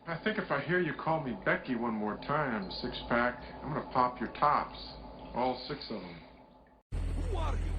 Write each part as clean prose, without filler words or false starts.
I think if I hear you call me Becky one more time, six-pack, I'm gonna pop your tops. All six of them. Who are you?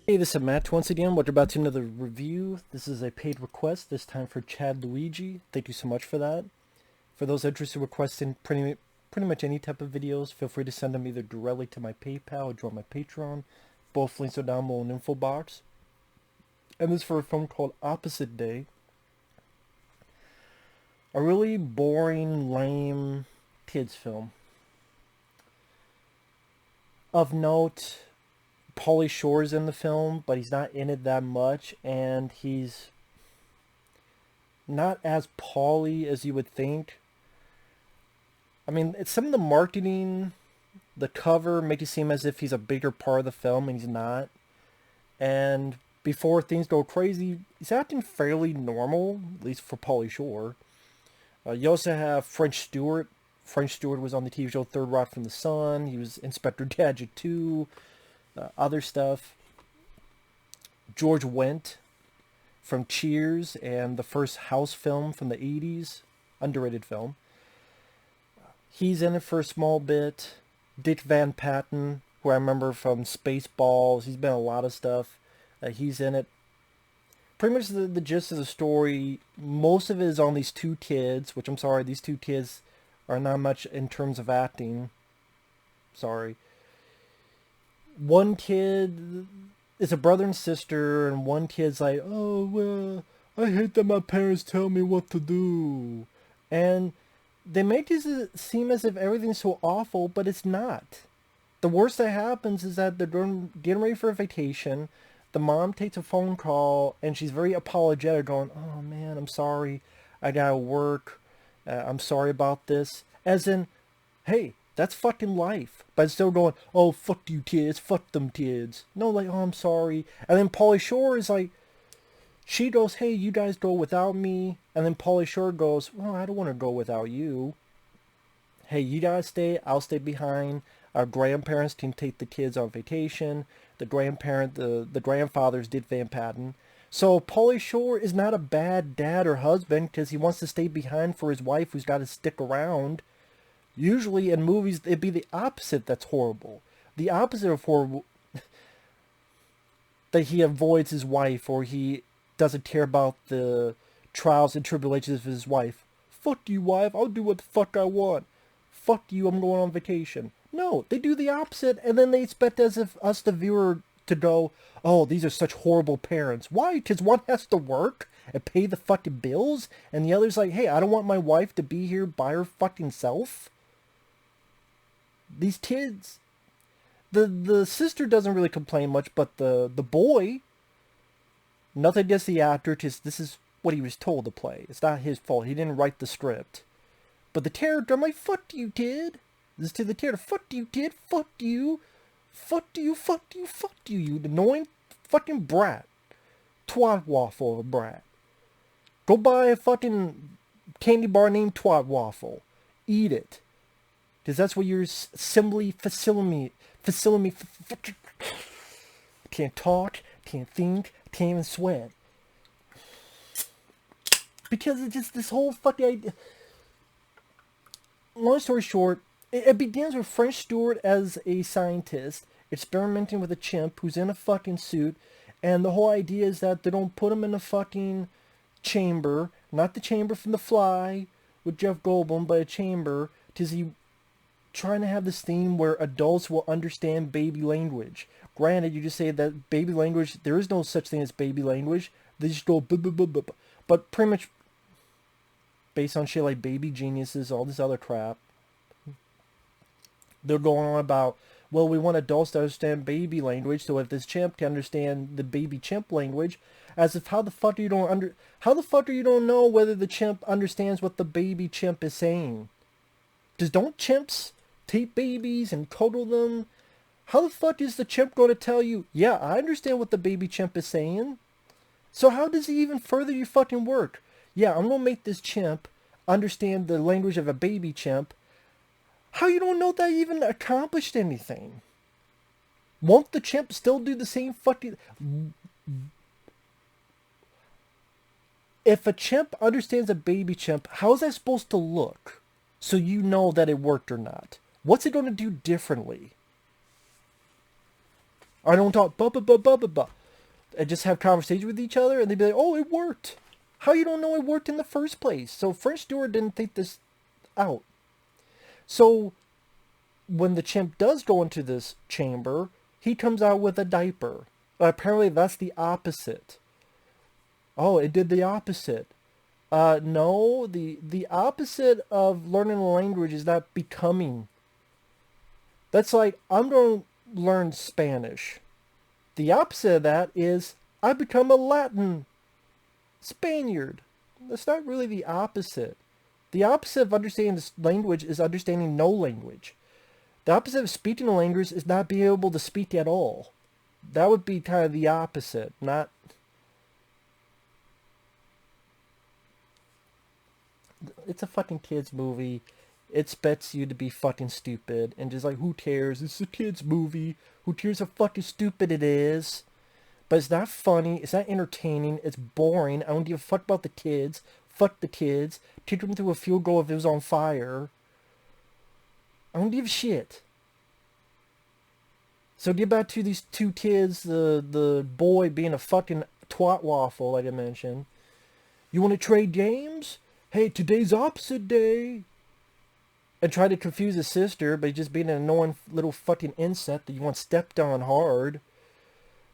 Hey, this is Matt once again. We're about to another review. This is a paid request, this time for Chad Luigi. Thank you so much for that. For those interested in requesting pretty much any type of videos, feel free to send them either directly to my PayPal or join my Patreon. Both links are down below in the info box. And this is for a film called Opposite Day. A really boring, lame kids film. Of note, Pauly Shore's in the film, but he's not in it that much, and he's not as Pauly as you would think. I mean, it's some of the marketing, the cover, make it seem as if he's a bigger part of the film, and he's not. And before things go crazy, he's acting fairly normal, at least for Pauly Shore. You also have French Stewart. French Stewart was on the TV show Third Rock from the Sun. He was Inspector Gadget 2. Other stuff. George Wendt from Cheers and the first House film from the 80s. Underrated film. He's in it for a small bit. Dick Van Patten, who I remember from Spaceballs. He's been in a lot of stuff. He's in it. Pretty much the gist of the story, most of it is on these two kids, which I'm sorry, these two kids are not much in terms of acting. Sorry. One kid is a brother and sister, and one kid's like, oh, well, I hate that my parents tell me what to do. And they make it seem as if everything's so awful, but it's not. The worst that happens is that they're getting ready for a vacation. The mom takes a phone call, and she's very apologetic, going, oh, man, I'm sorry. I gotta work. I'm sorry about this. As in, hey, that's fucking life. But instead of going, oh, fuck you kids, fuck them kids. No, like, oh, I'm sorry. And then Pauly Shore is like, she goes, hey, you guys go without me. And then Pauly Shore goes, well, I don't want to go without you. Hey, you guys stay, I'll stay behind. Our grandparents can take the kids on vacation. The grandfathers did Van Patten. So Pauly Shore is not a bad dad or husband because he wants to stay behind for his wife who's got to stick around. Usually in movies, it'd be the opposite that's horrible. The opposite of horrible, that he avoids his wife or he doesn't care about the trials and tribulations of his wife. Fuck you, wife. I'll do what the fuck I want. Fuck you, I'm going on vacation. No, they do the opposite, and then they expect as if us, the viewer, to go, oh, these are such horrible parents. Why? Because one has to work and pay the fucking bills, and the other's like, hey, I don't want my wife to be here by her fucking self. These kids, the sister doesn't really complain much, but the boy, nothing against the actor, just this is what he was told to play. It's not his fault. He didn't write the script. But the character, I'm like, fuck you, kid. This is to the character, fuck you, kid, fuck you. Fuck you, fuck you, fuck you, you annoying fucking brat. Twat waffle of a brat. Go buy a fucking candy bar named Twat Waffle. Eat it. Because that's what you're facility. Can't talk, can't think, can't even sweat. Because it's just this whole fucking idea. Long story short, it begins with French Stewart as a scientist experimenting with a chimp who's in a fucking suit, and the whole idea is that they don't put him in a fucking chamber, not the chamber from The Fly with Jeff Goldblum, but a chamber, because he trying to have this theme where adults will understand baby language. Granted, you just say that baby language, there is no such thing as baby language. They just go buh, buh, buh, buh, buh. But pretty much based on shit like Baby Geniuses, all this other crap. They're going on about, well, we want adults to understand baby language, so if this chimp can understand the baby chimp language, as if how the fuck do you don't know whether the chimp understands what the baby chimp is saying? Don't chimps take babies and cuddle them? How the fuck is the chimp going to tell you, yeah, I understand what the baby chimp is saying? So how does he even further your fucking work? Yeah, I'm going to make this chimp understand the language of a baby chimp. How you don't know that even accomplished anything? Won't the chimp still do the same fucking... If a chimp understands a baby chimp, how is that supposed to look? So you know that it worked or not. What's it going to do differently? I don't talk and just have conversations with each other, and they'd be like, oh, it worked. How you don't know it worked in the first place? So French Stewart didn't think this out. So when the chimp does go into this chamber, he comes out with a diaper. Apparently that's the opposite. Oh, it did the opposite. No, the opposite of learning a language is not becoming. That's like, I'm going to learn Spanish. The opposite of that is, I become a Latin Spaniard. That's not really the opposite. The opposite of understanding this language is understanding no language. The opposite of speaking a language is not being able to speak at all. That would be kind of the opposite, not... It's a fucking kids movie. It expects you to be fucking stupid. And just like, who cares? It's a kids movie. Who cares how fucking stupid it is? But it's not funny. It's not entertaining. It's boring. I don't give a fuck about the kids. Fuck the kids. Take them through a field goal if it was on fire. I don't give a shit. So get back to these two kids. The boy being a fucking twat waffle, like I mentioned. You want to trade games? Hey, today's opposite day. And try to confuse his sister, but just being an annoying little fucking insect that you want stepped on hard.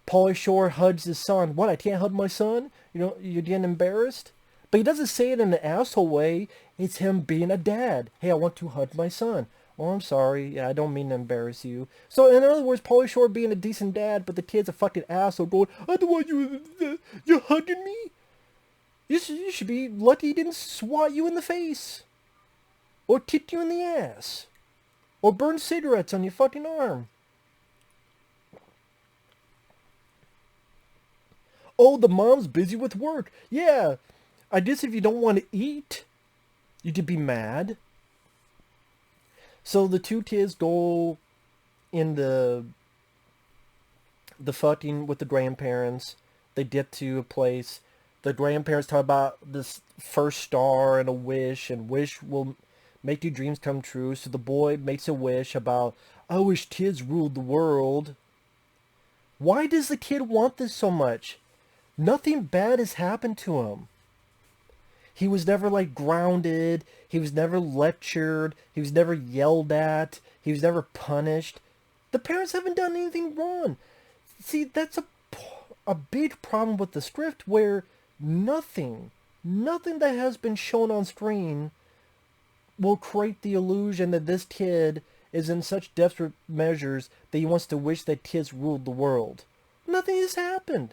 Pauly Shore hugs his son. What, I can't hug my son? You know, you're getting embarrassed? But he doesn't say it in an asshole way. It's him being a dad. Hey, I want to hug my son. Oh, I'm sorry. Yeah, I don't mean to embarrass you. So, in other words, Pauly Shore being a decent dad, but the kid's a fucking asshole going, I don't want you... You're hugging me? You should be lucky he didn't swat you in the face. Or kick you in the ass. Or burn cigarettes on your fucking arm. Oh, the mom's busy with work. Yeah, I guess if you don't want to eat, you could be mad. So the two kids go in the fucking with the grandparents. They get to a place. The grandparents talk about this first star and a wish will make your dreams come true. So the boy makes a wish about, I wish kids ruled the world. Why does the kid want this so much? Nothing bad has happened to him. He was never like grounded. He was never lectured. He was never yelled at. He was never punished. The parents haven't done anything wrong. See, that's a big problem with the script where nothing that has been shown on screen will create the illusion that this kid is in such desperate measures that he wants to wish that kids ruled the world. Nothing has happened.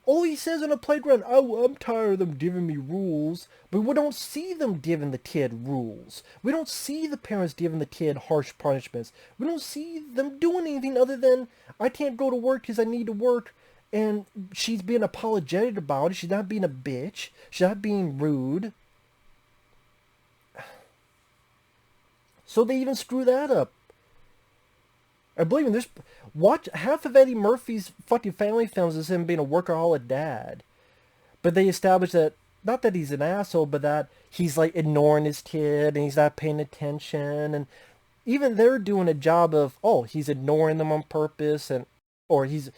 All he says on a playground, oh, I'm tired of them giving me rules. But we don't see them giving the kid rules. We don't see the parents giving the kid harsh punishments. We don't see them doing anything other than, I can't go to work because I need to work. And she's being apologetic about it. She's not being a bitch. She's not being rude. So they even screw that up. I believe in watch half of Eddie Murphy's fucking family films is him being a workaholic dad. But they establish that, not that he's an asshole, but that he's like ignoring his kid and he's not paying attention. And even they're doing a job of, oh, he's ignoring them on purpose, and or he's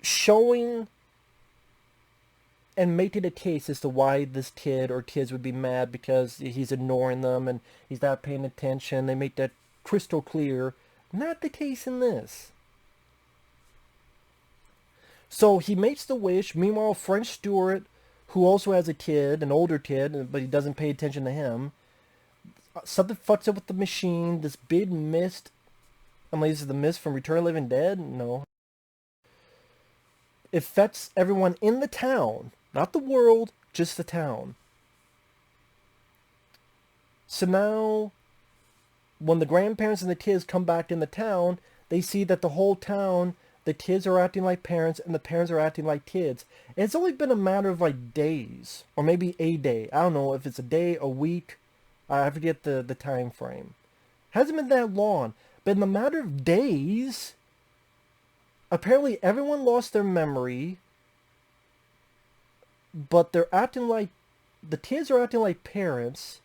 showing and making a case as to why this kid or kids would be mad because he's ignoring them and he's not paying attention. They make that crystal clear. Not the case in this. So he makes the wish. Meanwhile, French Stewart, who also has a kid, an older kid, but he doesn't pay attention to him. Something fucks up with the machine. This big mist. I mean, this is the mist from Return of the Living Dead? No. It affects everyone in the town. Not the world, just the town. So now, when the grandparents and the kids come back in the town, they see that the whole town, the kids are acting like parents and the parents are acting like kids. And it's only been a matter of like days, or maybe a day. I don't know if it's a day, a week. I forget the time frame. Hasn't been that long. But in the matter of days, apparently everyone lost their memory. But they're acting like, the kids are acting like parents.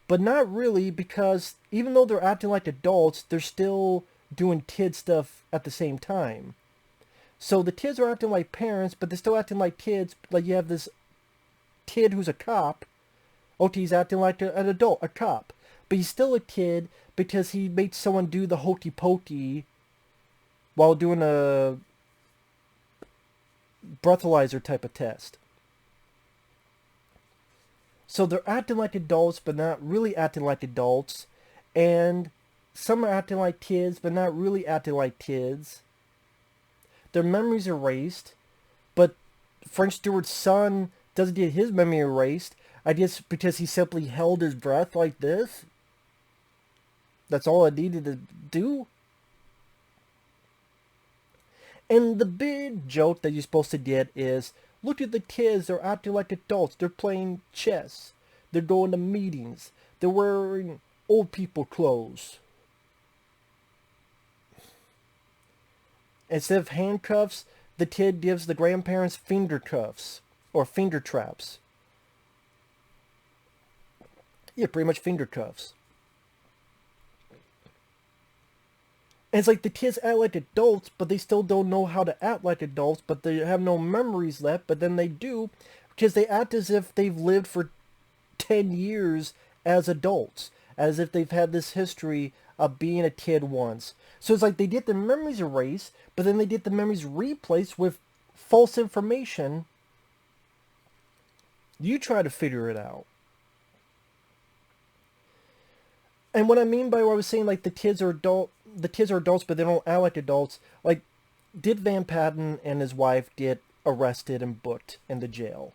But not really, because even though they're acting like adults, they're still doing kid stuff at the same time. So the kids are acting like parents, but they're still acting like kids. Like you have this kid who's a cop. Okay, he's acting like an adult, a cop. But he's still a kid because he made someone do the hokey pokey while doing a breathalyzer type of test. So they're acting like adults, but not really acting like adults. And some are acting like kids, but not really acting like kids. Their memories erased. But French Stewart's son doesn't get his memory erased. I guess because he simply held his breath like this. That's all I needed to do. And the big joke that you're supposed to get is, look at the kids, they're acting like adults. They're playing chess. They're going to meetings. They're wearing old people clothes. Instead of handcuffs, the kid gives the grandparents finger cuffs. Or finger traps. Yeah, pretty much finger cuffs. And it's like the kids act like adults, but they still don't know how to act like adults, but they have no memories left, but then they do, because they act as if they've lived for 10 years as adults, as if they've had this history of being a kid once. So it's like they get their memories erased, but then they get the memories replaced with false information. You try to figure it out. And what I mean by what I was saying, like the kids are adults, but they don't act like adults. Like, did Van Patten and his wife get arrested and booked into jail?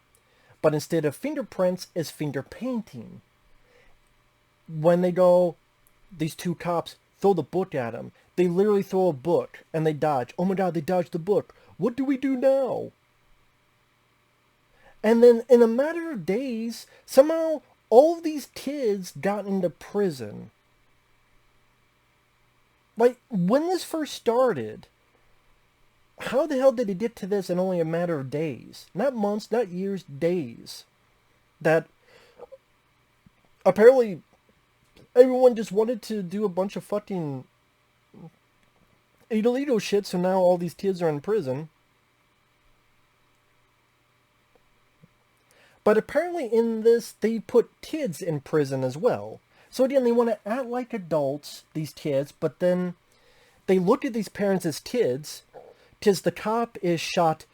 But instead of fingerprints, it's finger painting. When they go, these two cops throw the book at them. They literally throw a book and they dodge. Oh my God, they dodged the book. What do we do now? And then in a matter of days, somehow all of these kids got into prison. Like, when this first started, how the hell did it get to this in only a matter of days? Not months, not years, days. That apparently everyone just wanted to do a bunch of fucking illegal shit, so now all these kids are in prison. But apparently in this, they put kids in prison as well. So again, they want to act like adults, these kids, but then they look at these parents as kids, because the cop is shot.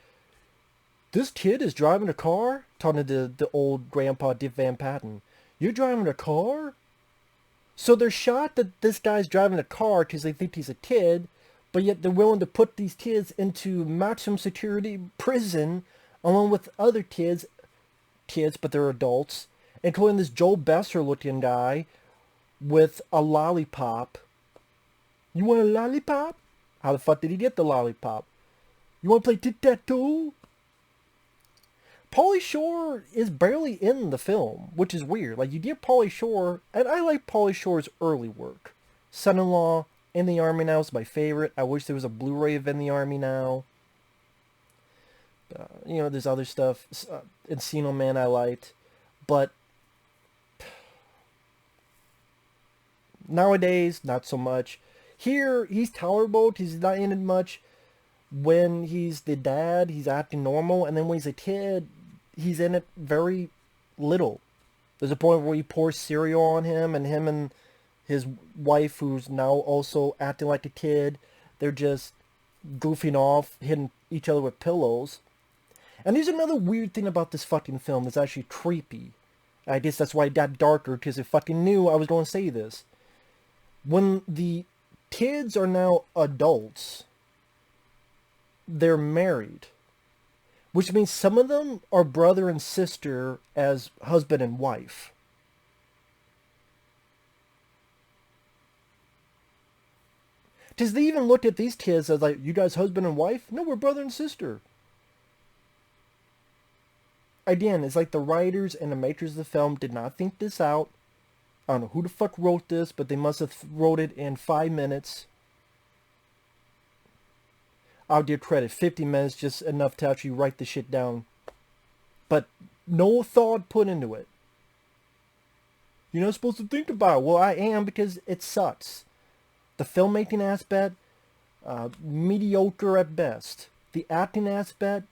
This kid is driving a car? Talking to the old grandpa, Dick Van Patten. You're driving a car? So they're shocked that this guy's driving a car because they think he's a kid, but yet they're willing to put these kids into maximum security prison along with other kids, but they're adults, including this Joel Besser looking guy with a lollipop. You want a lollipop? How the fuck did he get the lollipop? You want to play tic-tac-toe? Pauly Shore is barely in the film, which is weird. Like, you get Pauly Shore, and I like Pauly Shore's early work. Son-in-Law, In the Army Now is my favorite. I wish there was a Blu-ray of In the Army Now. You know, there's other stuff. Encino Man I liked. But nowadays, not so much. Here, he's tolerable. He's not in it much. When he's the dad, he's acting normal. And then when he's a kid, he's in it very little. There's a point where he pours cereal on him and his wife, who's now also acting like a kid, they're just goofing off, hitting each other with pillows. And there's another weird thing about this fucking film that's actually creepy. I guess that's why it got darker, because it fucking knew I was going to say this. When the kids are now adults, they're married. Which means some of them are brother and sister as husband and wife. Because they even looked at these kids as like, you guys husband and wife? No, we're brother and sister. Again, it's like the writers and the makers of the film did not think this out. I don't know who the fuck wrote this, but they must have wrote it in 5 minutes. I'll give credit. 50 minutes, just enough to actually write the shit down. But no thought put into it. You're not supposed to think about it. Well, I am, because it sucks. The filmmaking aspect, mediocre at best. The acting aspect,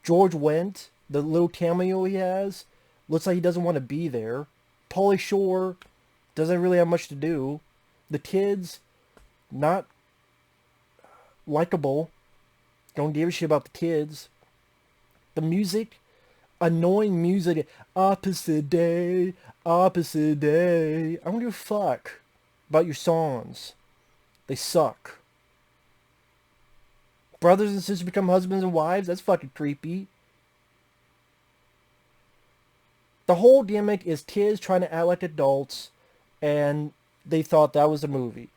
George Wendt, the little cameo he has, looks like he doesn't want to be there. Pauly Shore doesn't really have much to do. The kids, not likable. Don't give a shit about the kids. The music, annoying music. Opposite day, opposite day. I don't give a fuck about your songs. They suck. Brothers and sisters become husbands and wives? That's fucking creepy. The whole gimmick is kids trying to act like adults, and they thought that was a movie.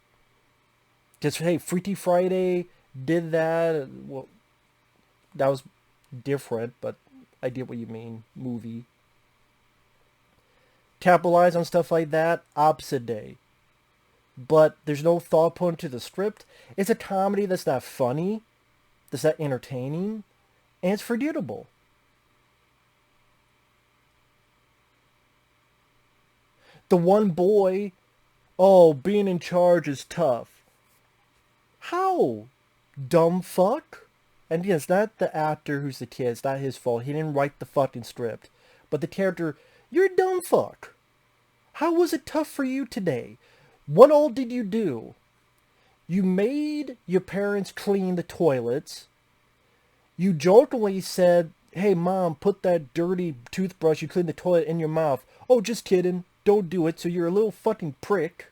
Just, hey, Freaky Friday did that. Well, that was different, but I get what you mean. Movie. Capitalize on stuff like that. Opposite day. But there's no thought put into the script. It's a comedy that's not funny, that's not entertaining, and it's forgettable. The one boy, oh, being in charge is tough. How? Dumb fuck? And yeah, it's not the actor who's the kid. It's not his fault. He didn't write the fucking script. But the character, you're a dumb fuck. How was it tough for you today? What all did you do? You made your parents clean the toilets. You jokingly said, hey mom, put that dirty toothbrush you clean the toilet in your mouth. Oh, just kidding. Don't do it. So you're a little fucking prick.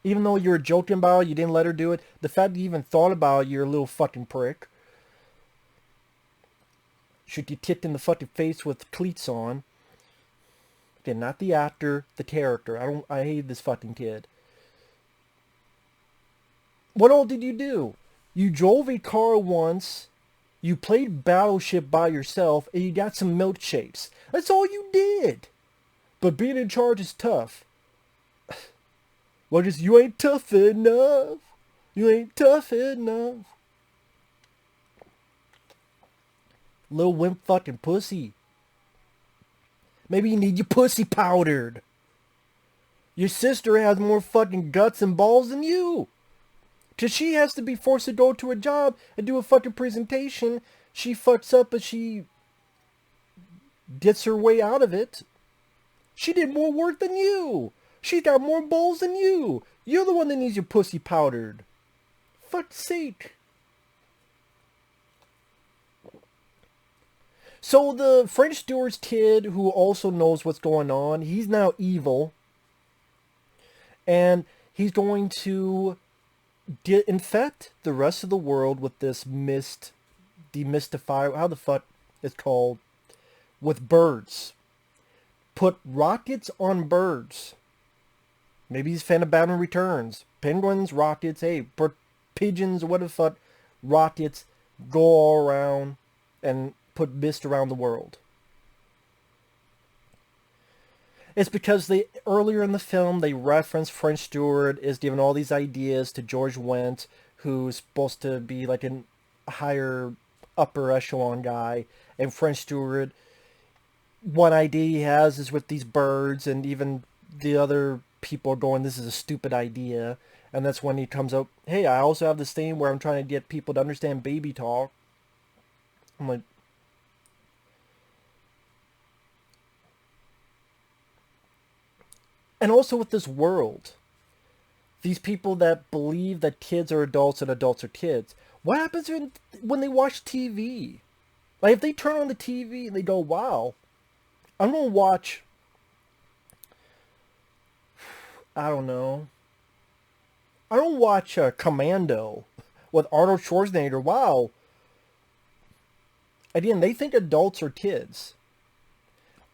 Even though you were joking about it, you didn't let her do it. The fact that you even thought about it, you're a little fucking prick. Should you kicked in the fucking face with cleats on. Again, not the actor, the character. I hate this fucking kid. What all did you do? You drove a car once, you played Battleship by yourself, and you got some milkshakes. That's all you did. But being in charge is tough. Well, just, you ain't tough enough. You ain't tough enough. Little wimp fucking pussy. Maybe you need your pussy powdered. Your sister has more fucking guts and balls than you. 'Cause she has to be forced to go to a job and do a fucking presentation. She fucks up, but she gets her way out of it. She did more work than you. She got more balls than you. You're the one that needs your pussy powdered. Fuck's sake. So the French steward's kid, who also knows what's going on, he's now evil. And he's going to infect the rest of the world with this demystify, how the fuck it's called, with birds. Put rockets on birds. Maybe he's a fan of Batman Returns. Penguins, rockets, hey, pigeons, what the fuck, rockets, go all around and put mist around the world. It's because earlier in the film they reference French Stewart is giving all these ideas to George Wendt, who's supposed to be like a higher upper echelon guy, and French Stewart, one idea he has is with these birds, and even the other people are going, this is a stupid idea. And that's when he comes up, hey, I also have this thing where I'm trying to get people to understand baby talk. I'm like, and also with this world, these people that believe that kids are adults and adults are kids, what happens when they watch TV? Like, if they turn on the TV and they go, wow, I'm going to watch, I don't know, I don't watch Commando with Arnold Schwarzenegger. Wow. Again, they think adults are kids.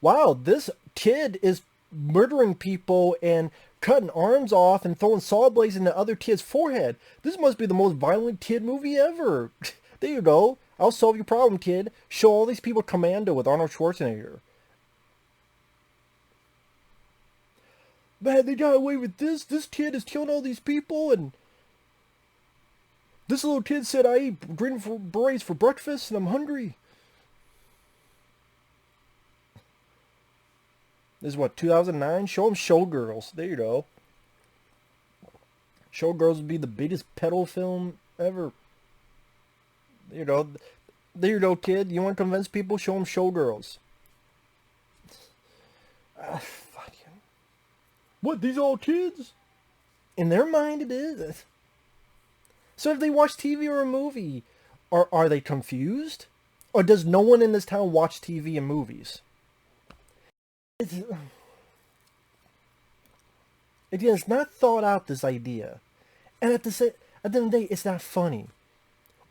Wow, this kid is murdering people and cutting arms off and throwing saw blades into other kids' forehead. This must be the most violent kid movie ever. There you go. I'll solve your problem, kid. Show all these people Commando with Arnold Schwarzenegger. Man, they got away with this. This kid is killing all these people, and this little kid said, I eat green berets for breakfast and I'm hungry. This is what, 2009? Show them Showgirls. There you go. Showgirls would be the biggest pedo film ever. There you go, kid. You want to convince people? Show them Showgirls. Fuck you. What, these all kids? In their mind it is. So if they watch TV or a movie, are they confused? Or does no one in this town watch TV and movies? It's not thought out, this idea. And at the end of the day, it's not funny.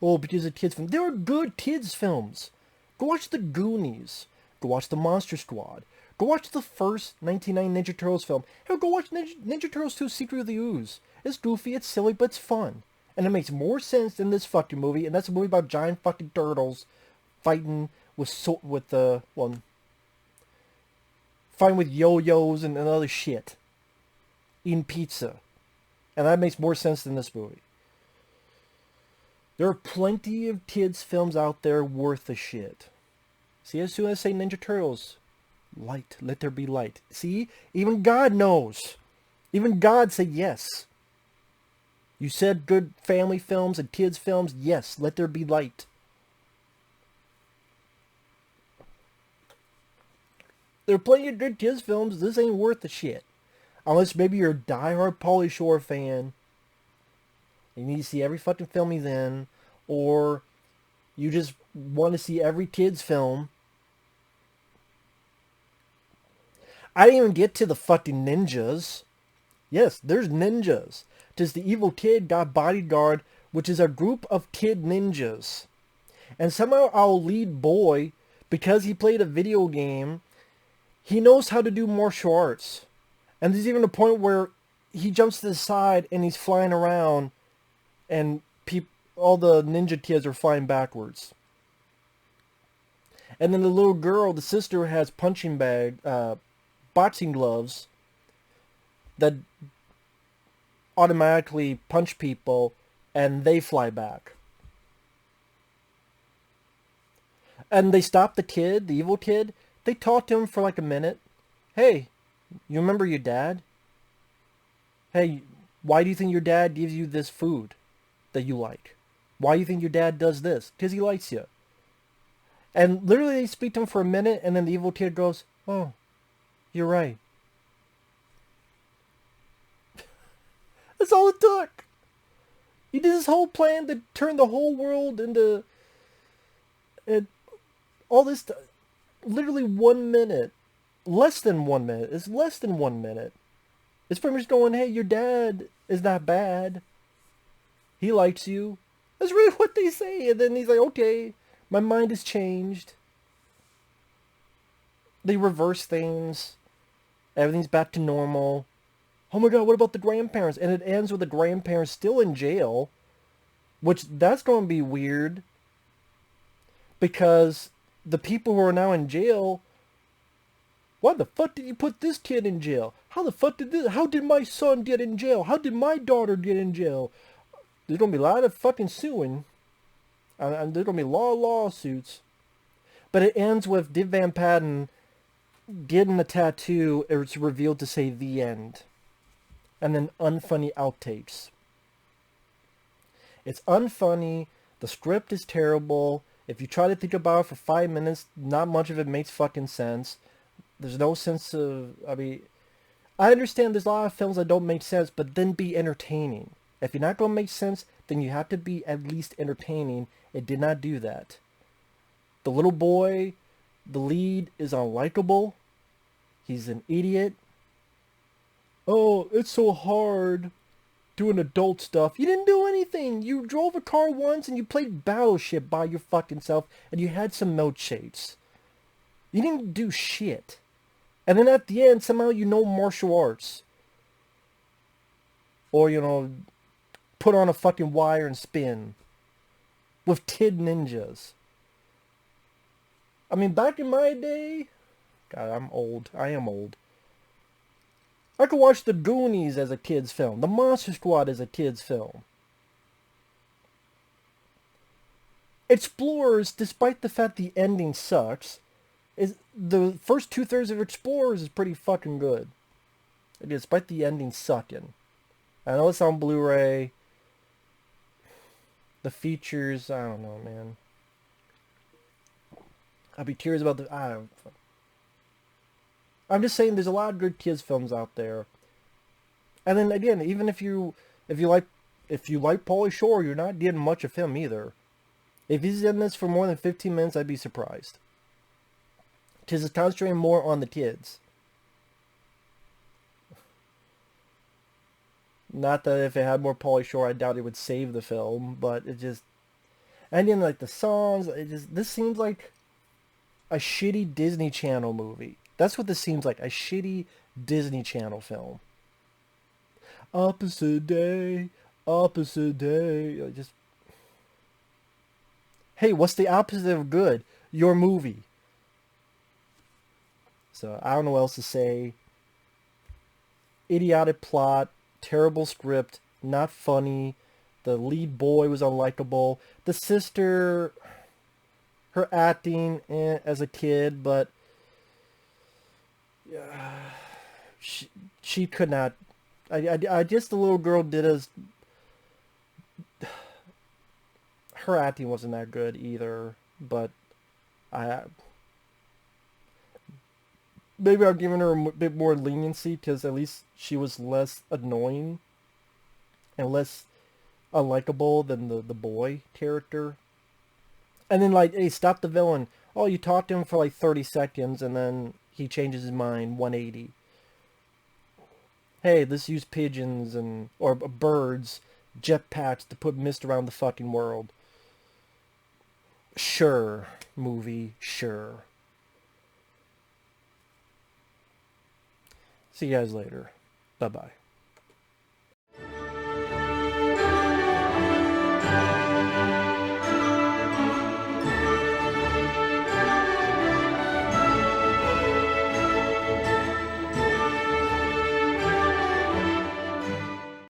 Oh, because of kids' films. There are good kids' films. Go watch The Goonies. Go watch The Monster Squad. Go watch the first 1999 Ninja Turtles film. Hell, go watch Ninja Turtles 2 Secret of the Ooze. It's goofy, it's silly, but it's fun. And it makes more sense than this fucking movie, and that's a movie about giant fucking turtles fighting with fighting with yo-yos and other shit. Eating pizza. And that makes more sense than this movie. There are plenty of kids' films out there worth the shit. See, as soon as I say Ninja Turtles, light, let there be light. See, even God knows. Even God said yes. You said good family films and kids' films, yes, let there be light. There are plenty of good kids' films, this ain't worth the shit. Unless maybe you're a diehard Pauly Shore fan. You need to see every fucking film he's in. Or you just want to see every kid's film. I didn't even get to the fucking ninjas. Yes, there's ninjas. Because the evil kid got Bodyguard, which is a group of kid ninjas. And somehow our lead boy, because he played a video game, he knows how to do martial arts. And there's even a point where he jumps to the side and he's flying around and all the ninja kids are flying backwards. And then the little girl, the sister, has boxing gloves that automatically punch people and they fly back. And they stop the kid, the evil kid. They talk to him for like a minute. Hey, you remember your dad? Hey, why do you think your dad gives you this food that you like? Why do you think your dad does this? Because he likes you. And literally they speak to him for a minute and then the evil kid goes, oh, you're right. That's all it took. He did his whole plan to turn the whole world into all this. Literally 1 minute. Less than 1 minute. It's less than 1 minute. It's pretty much going, hey, your dad is not bad. He likes you. That's really what they say. And then he's like, okay, my mind has changed. They reverse things. Everything's back to normal. Oh my god, what about the grandparents? And it ends with the grandparents still in jail. Which, that's going to be weird. Because the people who are now in jail, why the fuck did you put this kid in jail? How did my son get in jail? How did my daughter get in jail? There's gonna be a lot of fucking suing. And there's gonna be lawsuits. But it ends with Dick Van Patten getting a tattoo. It's revealed to say "the end." And then unfunny outtakes. It's unfunny. The script is terrible. If you try to think about it for 5 minutes, not much of it makes fucking sense. There's no sense of... I mean, I understand there's a lot of films that don't make sense, but then be entertaining. If you're not going to make sense, then you have to be at least entertaining. It did not do that. The little boy, the lead, is unlikable. He's an idiot. Oh, it's so hard doing adult stuff. You didn't do anything. You drove a car once and you played Battleship by your fucking self and you had some milkshakes. You didn't do shit. And then at the end, somehow you know martial arts. Or, you know, put on a fucking wire and spin. With kid ninjas. I mean, back in my day... God, I'm old. I am old. I could watch The Goonies as a kid's film. The Monster Squad as a kid's film. Explorers, despite the fact the ending sucks, is the first 2/3 of Explorers is pretty fucking good. Despite the ending sucking. I know it's on Blu-ray. The features, I don't know, man. I'll be curious about the... I'm just saying there's a lot of good kids films out there. And then again, even if you like Pauly Shore, you're not getting much of him either. If he's in this for more than 15 minutes, I'd be surprised. Because it's concentrating more on the kids. Not that if it had more Pauly Shore, I doubt it would save the film, but it just... And then like the songs, this seems like a shitty Disney Channel movie. That's what this seems like, a shitty Disney Channel film. Opposite day. Just... Hey, what's the opposite of good? Your movie. So, I don't know what else to say. Idiotic plot, terrible script, not funny. The lead boy was unlikable. The sister, her acting as a kid, but she could not. I guess the little girl did as... Her acting wasn't that good either, but maybe I'm giving her a bit more leniency because at least she was less annoying and less unlikable than the boy character. And then like, hey, stop the villain. Oh, you talk to him for like 30 seconds and then he changes his mind 180. Hey, let's use pigeons or birds, jetpacks to put mist around the fucking world. Sure, movie, sure. See you guys later. Bye-bye.